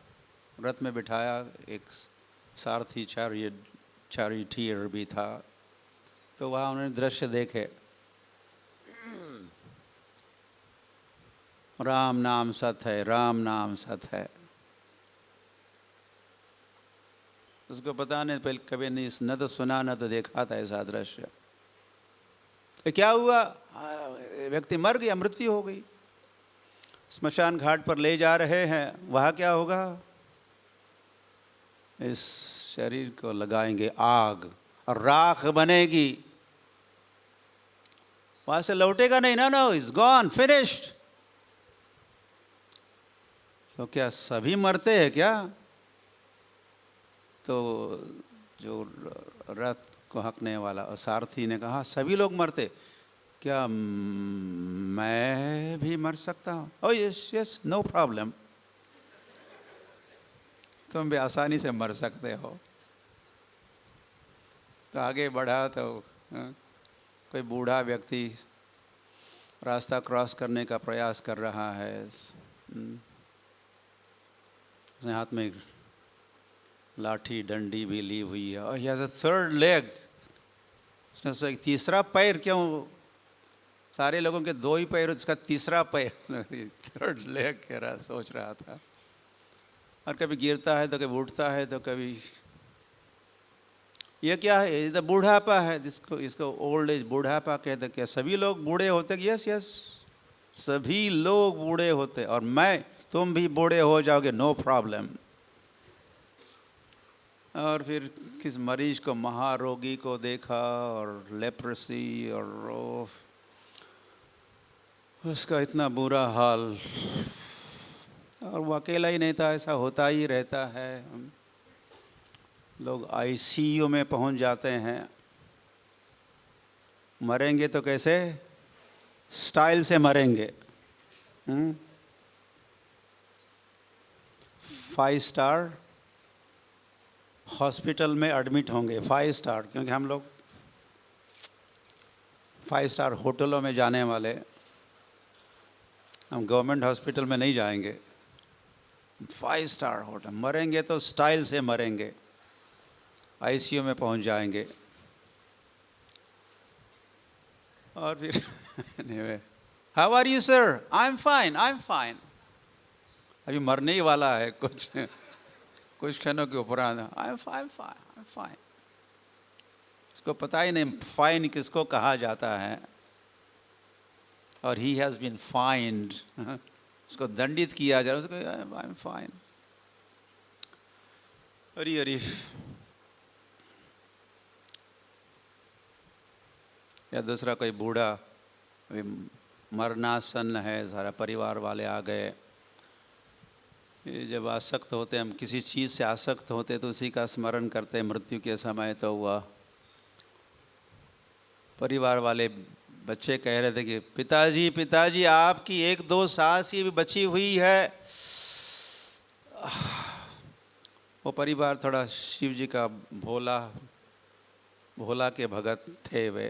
रथ में बिठाया, एक सारथी चारिटियर भी था, तो वहाँ उन्होंने दृश्य देखे। राम नाम सत है, राम नाम सत है। उसको पता नहीं, पहले कभी नहीं, न तो सुना न तो देखा था ऐसा दृश्य। क्या हुआ? व्यक्ति मर गया, मृत्यु हो गई। स्मशान घाट पर ले जा रहे हैं, वहाँ क्या होगा? इस शरीर को लगाएंगे आग और राख बनेगी, वहाँ से लौटेगा नहीं। No, is gone, finished. तो क्या सभी मरते हैं क्या? तो जो रथ को हाँकने वाला और सारथी ने कहा, सभी लोग मरते, क्या मैं भी मर सकता हूँ? ओह यस, नो प्रॉब्लम, तुम भी आसानी से मर सकते हो। तो आगे बढ़ा तो कोई बूढ़ा व्यक्ति रास्ता क्रॉस करने का प्रयास कर रहा है। उसने हाथ में लाठी डंडी भी ली हुई है, और he has a third leg. उसने सोचा तीसरा पैर क्यों? सारे लोगों के दो ही पैर, उसका तीसरा पैर, थर्ड लेग कह रहा, सोच रहा था। और कभी गिरता है तो कभी उठता है तो कभी, ये क्या है? ये तो बूढ़ापा है, इसको ओल्ड एज बूढ़ापा कहते। क्या सभी लोग बूढ़े होते? यस, सभी लोग बूढ़े होते, और तुम भी बूढ़े हो जाओगे, नो प्रॉब्लम। और फिर किस मरीज को, महारोगी को देखा, और लेप्रेसी, और उसका इतना बुरा हाल। और वो अकेला ही नहीं था, ऐसा होता ही रहता है। लोग आईसीयू में पहुंच जाते हैं। मरेंगे तो कैसे? स्टाइल से मरेंगे। 5 स्टार हॉस्पिटल में एडमिट होंगे। 5 स्टार, क्योंकि हम लोग 5 स्टार होटलों में जाने वाले, हम गवर्नमेंट हॉस्पिटल में नहीं जाएंगे। 5 स्टार होटल, मरेंगे तो स्टाइल से मरेंगे, आईसीयू में पहुंच जाएंगे। और फिर anyway, how are you sir? I am fine, I am fine. अभी मरने ही वाला है कुछ क्षणों के उपरांत, I am fine, fine, I am fine. उसको पता ही नहीं फाइन किसको कहा जाता है। और ही हैज़ बीन फाइंड, उसको दंडित किया जा रहा है, उसको आई एम फाइन। अरे अरे, या दूसरा कोई बूढ़ा अभी मरनासन है, सारा परिवार वाले आ गए। ये जब आसक्त होते हैं, हम किसी चीज़ से आसक्त होते तो उसी का स्मरण करते हैं मृत्यु के समय। तो हुआ परिवार वाले बच्चे कह रहे थे कि पिताजी पिताजी आपकी 1-2 सांस ही बची हुई है। वो परिवार थोड़ा शिव जी का भोला के भगत थे वे।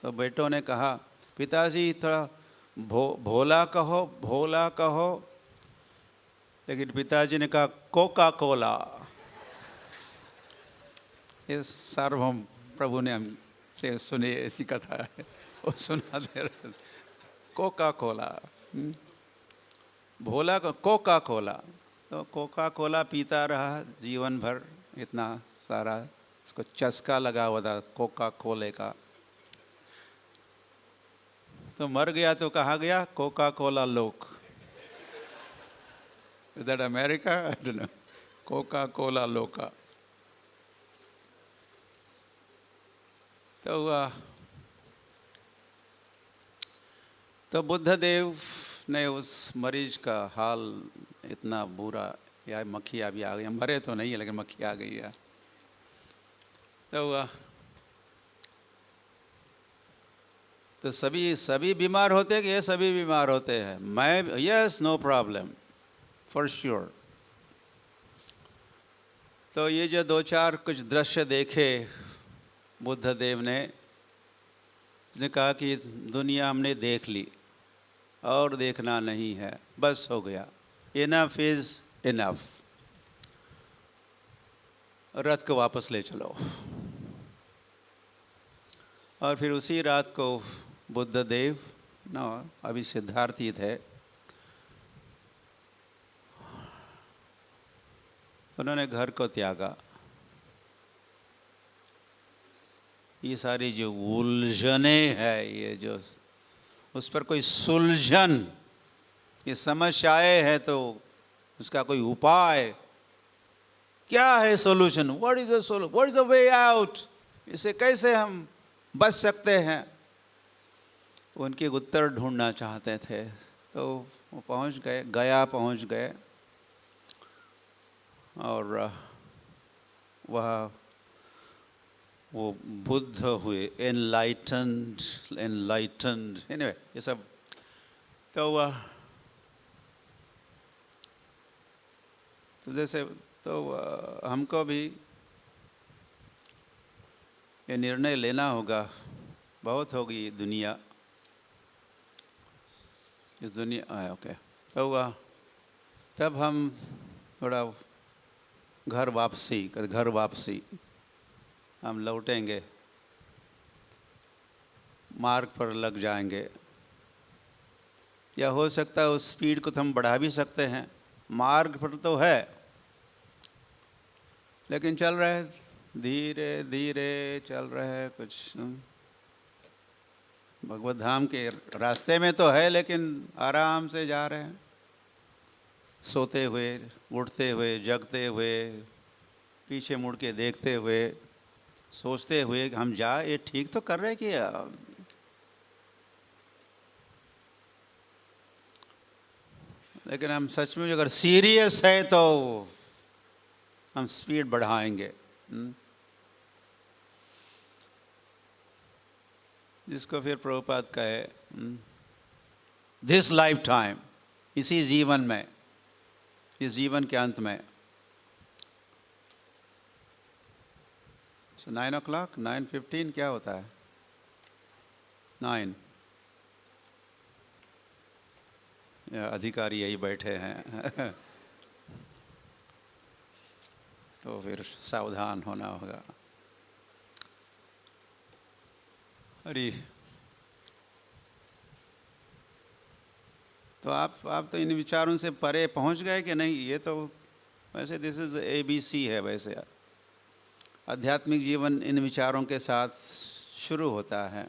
तो बेटों ने कहा पिताजी थोड़ा भोला कहो। लेकिन पिताजी ने कहा कोका कोला। ये सार्वभौम प्रभु ने हमसे सुनी ऐसी कथा है, वो सुना दे रहे। कोका कोला, भोला को कोका कोला। तो कोका कोला पीता रहा जीवन भर, इतना सारा उसको चस्का लगा हुआ था कोका कोले का। तो मर गया तो कहा गया कोका कोला लोक। Is that America? I don't know. Coca Cola लोका। तो हुआ तो बुद्धदेव ने उस मरीज का हाल इतना बुरा, या मक्खी अभी आ गई, मरे तो नहीं है लेकिन मक्खी आ गई है। तो हुआ तो सभी बीमार होते हैं कि ये सभी बीमार होते हैं? मैं yes, no problem, for sure. तो ये जो 2-4 कुछ दृश्य देखे बुद्धदेव ने, उसने कहा कि दुनिया हमने देख ली और देखना नहीं है, बस हो गया, इनफ इज इनफ, रथ को वापस ले चलो। और फिर उसी रात को बुद्धदेव अभी सिद्धार्थी थे, उन्होंने घर को त्यागा। ये सारी जो उलझने है, ये जो उस पर कोई सुलझन, ये समस्याएं है तो उसका कोई उपाय क्या है? Solution, what is the solution, what is the way out, इसे कैसे हम बच सकते हैं? उनके उत्तर ढूंढना चाहते थे। तो वो पहुंच गए और वह वो बुद्ध हुए, एनलाइटन्ड, एनीवे ये सब। तो वह तो जैसे तो हमको भी ये निर्णय लेना होगा, बहुत होगी दुनिया, इस दुनिया ओके। तो वह तब हम थोड़ा घर वापसी हम लौटेंगे, मार्ग पर लग जाएंगे। या हो सकता है उस स्पीड को तो हम बढ़ा भी सकते हैं, मार्ग पर तो है लेकिन चल रहे धीरे धीरे चल रहे, कुछ भगवत धाम के रास्ते में तो है लेकिन आराम से जा रहे हैं, सोते हुए, उठते हुए, जगते हुए, पीछे मुड़ के देखते हुए, सोचते हुए हम ये ठीक तो कर रहे कि लेकिन हम सच में अगर सीरियस है तो हम स्पीड बढ़ाएंगे। जिसको फिर प्रभुपाद कहे दिस लाइफ टाइम, इसी जीवन में, इस जीवन के अंत में। 9 o'clock, 9:15 क्या होता है? 9 अधिकारी यही बैठे हैं। तो फिर सावधान होना होगा। अरे तो आप तो इन विचारों से परे पहुंच गए कि नहीं? ये तो वैसे दिस इज ABC है। वैसे आध्यात्मिक जीवन इन विचारों के साथ शुरू होता है।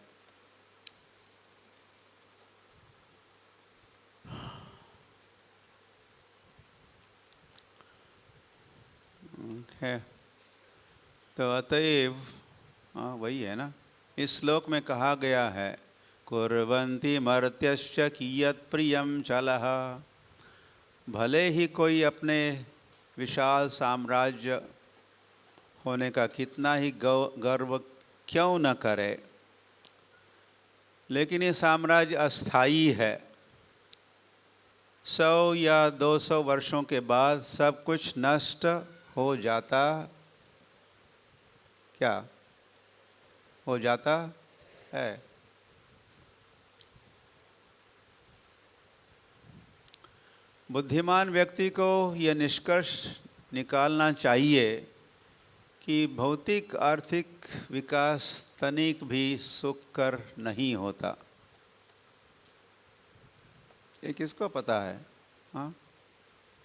है तो अतएव वही है ना, इस श्लोक में कहा गया है कुर्वन्ति मर्त्यश्च कियत् प्रियं चलः। भले ही कोई अपने विशाल साम्राज्य होने का कितना ही गर्व क्यों न करे, लेकिन ये साम्राज्य अस्थायी है। 100 या 200 वर्षों के बाद सब कुछ नष्ट हो जाता, क्या हो जाता है। बुद्धिमान व्यक्ति को यह निष्कर्ष निकालना चाहिए कि भौतिक आर्थिक विकास तनिक भी सुखकर नहीं होता। ये किसको पता है? हाँ,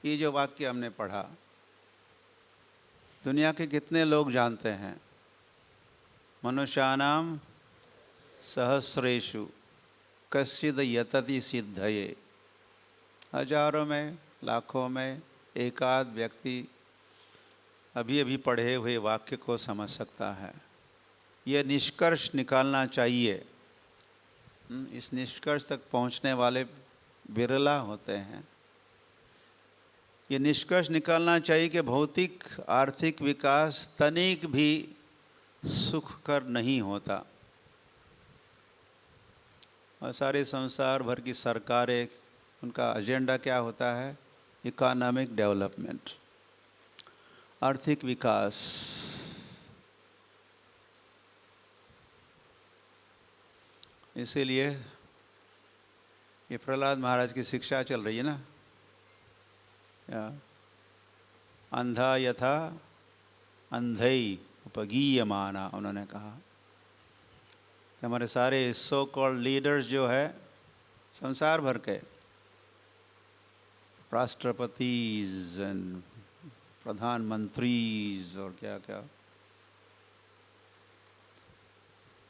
ये जो वाक्य हमने पढ़ा दुनिया के कितने लोग जानते हैं? मनुष्याणाम सहस्रेषु कश्चिद यतति सिद्धये। हजारों में, लाखों में एकाध व्यक्ति अभी अभी पढ़े हुए वाक्य को समझ सकता है। यह निष्कर्ष निकालना चाहिए। इस निष्कर्ष तक पहुंचने वाले विरला होते हैं। ये निष्कर्ष निकालना चाहिए कि भौतिक आर्थिक विकास तनिक भी सुखकर नहीं होता। और सारे संसार भर की सरकारें, उनका एजेंडा क्या होता है? इकोनॉमिक डेवलपमेंट, आर्थिक विकास। इसीलिए ये प्रहलाद महाराज की शिक्षा चल रही है ना, अंधा यथा अंधई उपगीयमाना, उन्होंने कहा। हमारे सारे सो कॉल्ड लीडर्स जो है संसार भर के राष्ट्रपतिज एंड प्रधानमंत्री और क्या क्या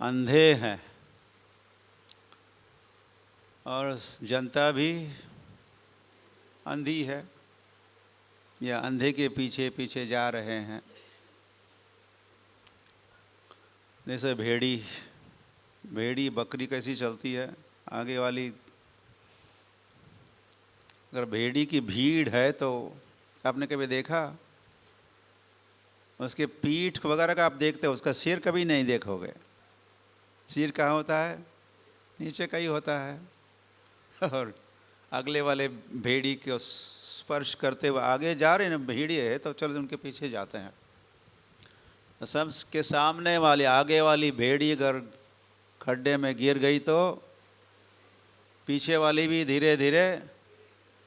अंधे हैं, और जनता भी अंधी है या अंधे के पीछे पीछे जा रहे हैं। जैसे भेड़ी बकरी कैसी चलती है, आगे वाली, अगर भेड़ी की भीड़ है तो आपने कभी देखा? उसके पीठ वगैरह का आप देखते हो, उसका सिर कभी नहीं देखोगे। सिर कहाँ होता है? नीचे का ही होता है। और अगले वाले भेड़ी को स्पर्श करते हुए आगे जा रहे हैं, भेड़ी है तो चलो उनके पीछे जाते हैं। तो सबके सामने वाली आगे वाली भेड़ी अगर खड्डे में गिर गई तो पीछे वाली भी धीरे धीरे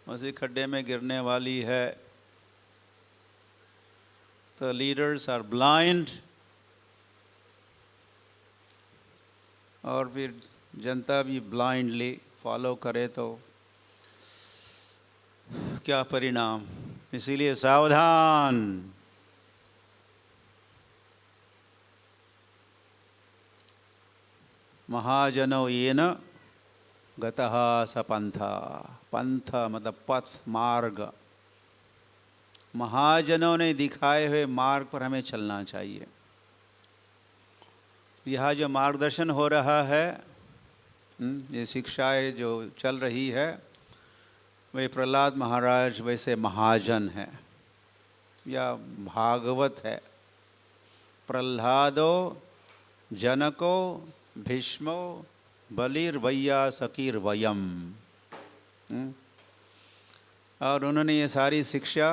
उसी खड्डे में गिरने वाली है। तो लीडर्स आर ब्लाइंड, और फिर जनता भी ब्लाइंडली फॉलो करे तो क्या परिणाम। इसीलिए सावधान। महाजनो येन गतः स पंथा। पंथ मतलब पथ, मार्ग। महाजनों ने दिखाए हुए मार्ग पर हमें चलना चाहिए। यह जो मार्गदर्शन हो रहा है, ये शिक्षाएं जो चल रही है, वे प्रहलाद महाराज वैसे महाजन है या भागवत है। प्रह्लादो जनको भीष्मो बलिर्वैया सकीर्वयम। और उन्होंने ये सारी शिक्षा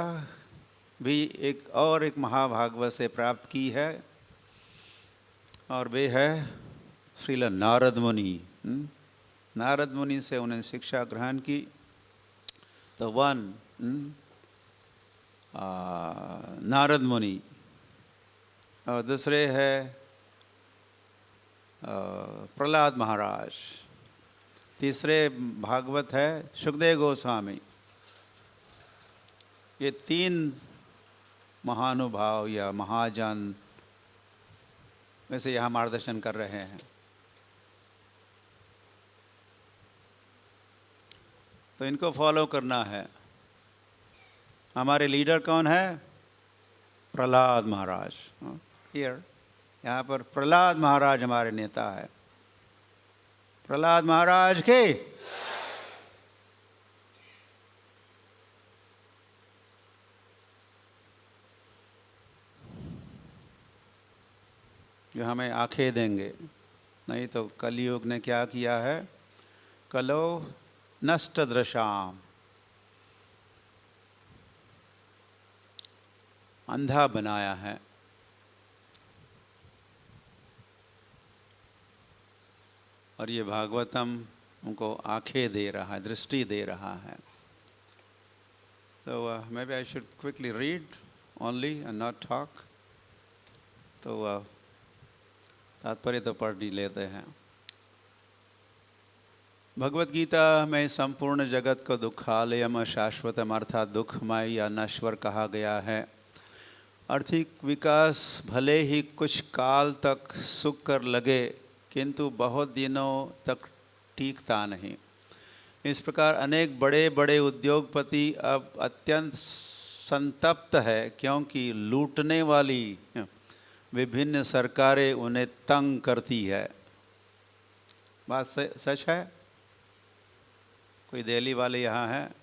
भी एक महाभागवत से प्राप्त की है, और वे है श्रील नारद मुनि। नारद मुनि से उन्होंने शिक्षा ग्रहण की। तो नारद मुनि और दूसरे है प्रहलाद महाराज। तीसरे भागवत है सुखदेव गोस्वामी। ये तीन महानुभाव या महाजन वैसे यहाँ मार्गदर्शन कर रहे हैं। तो इनको फॉलो करना है। हमारे लीडर कौन है? प्रहलाद महाराज। हियर यहाँ पर प्रहलाद महाराज हमारे नेता है। प्रहलाद महाराज के जो हमें आंखें देंगे। नहीं तो कलयुग ने क्या किया है? कलो नष्ट दृशाम, अंधा बनाया है। और ये भागवतम उनको आंखें दे रहा है, दृष्टि दे रहा है। तो maybe I should quickly read only and not talk. तो तात्पर्य तो पढ़ ही लेते हैं। भगवत गीता में संपूर्ण जगत को दुखालयम शाश्वतम अर्थात दुखमय या नश्वर कहा गया है। आर्थिक विकास भले ही कुछ काल तक सुख कर लगे किंतु बहुत दिनों तक टिकता नहीं। इस प्रकार अनेक बड़े बड़े उद्योगपति अब अत्यंत संतप्त है क्योंकि लूटने वाली विभिन्न सरकारें उन्हें तंग करती है। बात सच है? कोई दिल्ली वाले यहाँ हैं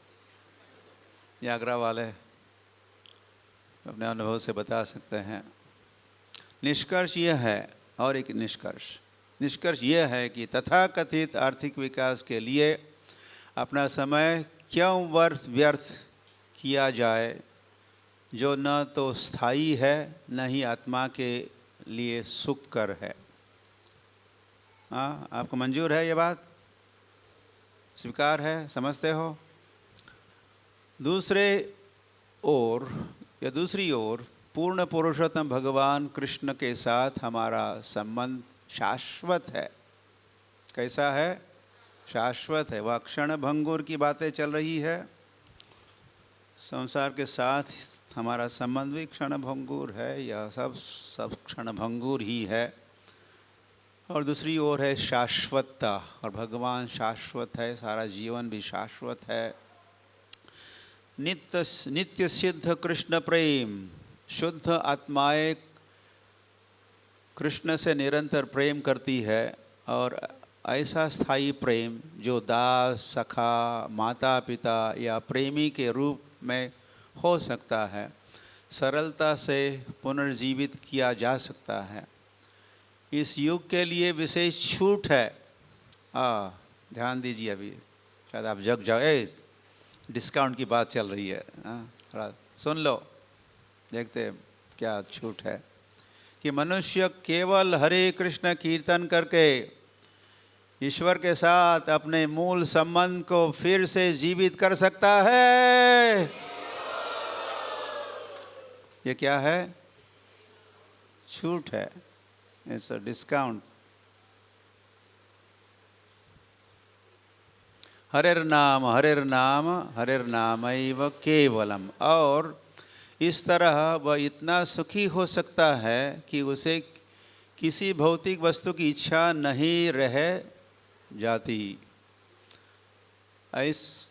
या आगरा वाले? अपने अनुभव से बता सकते हैं। निष्कर्ष यह है, और एक निष्कर्ष यह है कि तथाकथित आर्थिक विकास के लिए अपना समय क्यों व्यर्थ किया जाए जो न तो स्थायी है न ही आत्मा के लिए सुखकर है। हाँ, आपको मंजूर है ये बात? स्वीकार है? समझते हो? दूसरी ओर पूर्ण पुरुषोत्तम भगवान कृष्ण के साथ हमारा संबंध शाश्वत है। कैसा है? शाश्वत है। वह क्षण भंगुर की बातें चल रही है। संसार के साथ हमारा संबंध भी क्षण भंगुर है, या सब क्षण भंगुर ही है। और दूसरी ओर है शाश्वतता, और भगवान शाश्वत है, सारा जीवन भी शाश्वत है। नित्य सिद्ध कृष्ण प्रेम, शुद्ध आत्माएं कृष्ण से निरंतर प्रेम करती है। और ऐसा स्थायी प्रेम जो दास, सखा, माता पिता या प्रेमी के रूप में हो सकता है, सरलता से पुनर्जीवित किया जा सकता है। इस युग के लिए विशेष छूट है। ध्यान दीजिए, अभी शायद आप जग जाए, डिस्काउंट की बात चल रही है। थोड़ा सुन लो, देखते क्या छूट है। कि मनुष्य केवल हरे कृष्ण कीर्तन करके ईश्वर के साथ अपने मूल संबंध को फिर से जीवित कर सकता है। ये क्या है? छूट है, इट्स अ डिस्काउंट। हरेर नाम हरेर नामैव केवलम। और इस तरह वह इतना सुखी हो सकता है कि उसे किसी भौतिक वस्तु की इच्छा नहीं रह जाती।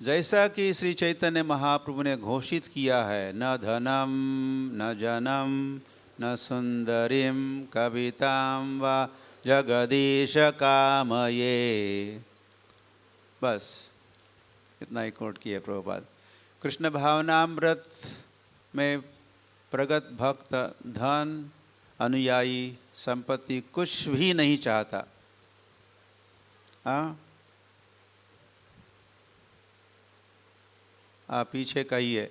जैसा कि श्री चैतन्य महाप्रभु ने घोषित किया है, न धनम न जनम न सुंदरीम कविताम व जगदीश कामये। बस इतना ही कोट किया प्रभुपाद। कृष्ण भावनामृत में प्रगत भक्त धन, अनुयायी, संपत्ति कुछ भी नहीं चाहता। हाँ, आप पीछे कहिए।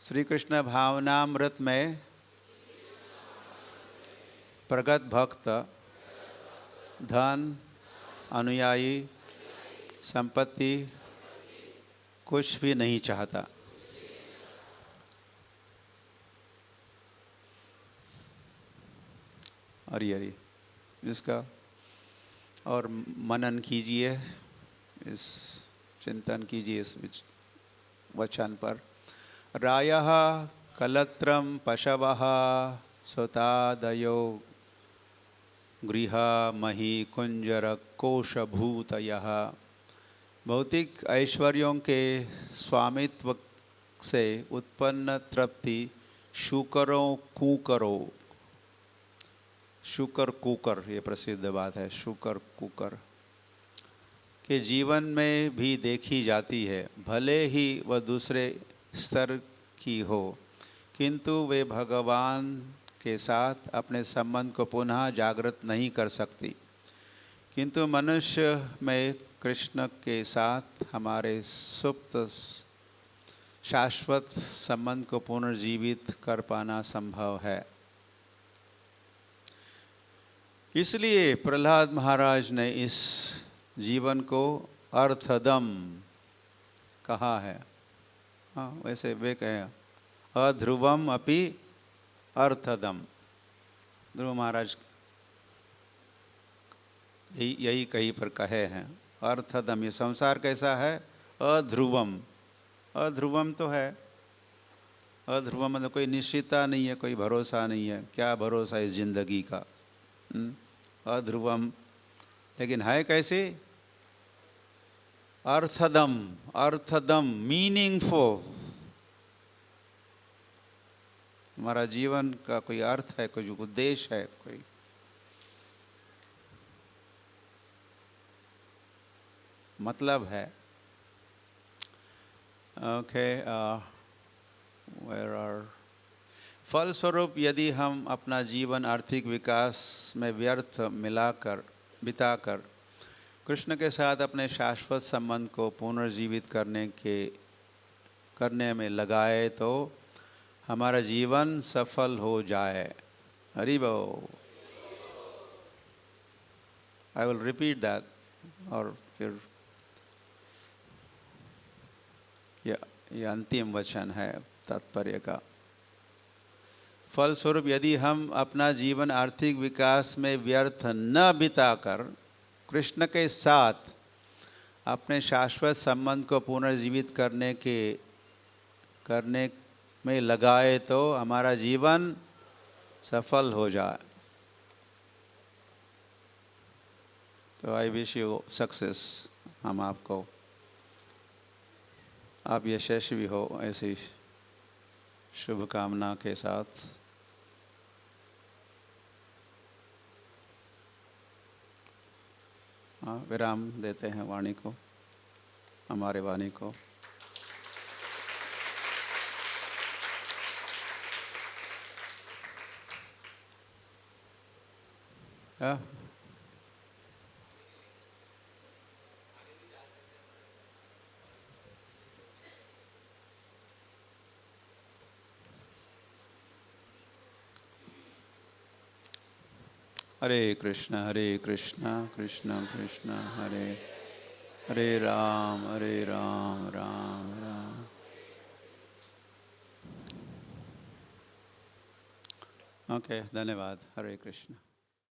श्री कृष्ण भावनामृत में प्रगत भक्त धन, अनुयायी, संपत्ति कुछ भी नहीं चाहता। हरी हरी जिसका और मनन कीजिए, इस चिंतन कीजिए इस वचन पर। रायः कलत्रं पशवः सुतादयो गृह मही कुंजर कोशभूतयः। भौतिक ऐश्वर्यों के स्वामित्व से उत्पन्न तृप्ति शुकरों कुकरों, शुकर कुकर, ये प्रसिद्ध बात है, शुकर कुकर के जीवन में भी देखी जाती है। भले ही वह दूसरे स्तर की हो, किंतु वे भगवान के साथ अपने संबंध को पुनः जागृत नहीं कर सकती। किंतु मनुष्य में कृष्ण के साथ हमारे सुप्त शाश्वत संबंध को पुनर्जीवित कर पाना संभव है। इसलिए प्रहलाद महाराज ने इस जीवन को अर्थदम कहा है। हाँ, वैसे वे कहे अध्रुवम अपि अर्थदम। ध्रुव महाराज यही कहीं पर कहे हैं अर्थदम। ये संसार कैसा है? अध्रुवम। अध्रुवम तो है, अध्रुवम मतलब कोई निश्चितता नहीं है, कोई भरोसा नहीं है। क्या भरोसा इस जिंदगी का? अध्रुवम। लेकिन है कैसे? अर्थदम। अर्थदम मीनिंगफुल। हमारा जीवन का कोई अर्थ है, कोई उद्देश्य है, कोई मतलब है। ओके, वेयर आर फलस्वरूप यदि हम अपना जीवन आर्थिक विकास में व्यर्थ बिताकर कृष्ण के साथ अपने शाश्वत संबंध को पुनर्जीवित करने में लगाए तो हमारा जीवन सफल हो जाए। हरि बोल। I will repeat that. और फिर ये अंतिम वचन है तात्पर्य का। फलस्वरूप यदि हम अपना जीवन आर्थिक विकास में व्यर्थ न बिताकर कृष्ण के साथ अपने शाश्वत संबंध को पुनर्जीवित करने में लगाए तो हमारा जीवन सफल हो जाए। तो आई विश यू सक्सेस। हम आपको आप यशस्वी हो ऐसी शुभकामना के साथ विराम देते हैं वाणी को, हमारे वाणी को। हरे कृष्ण कृष्ण कृष्ण हरे हरे राम राम राम। ओके, धन्यवाद। हरे कृष्ण।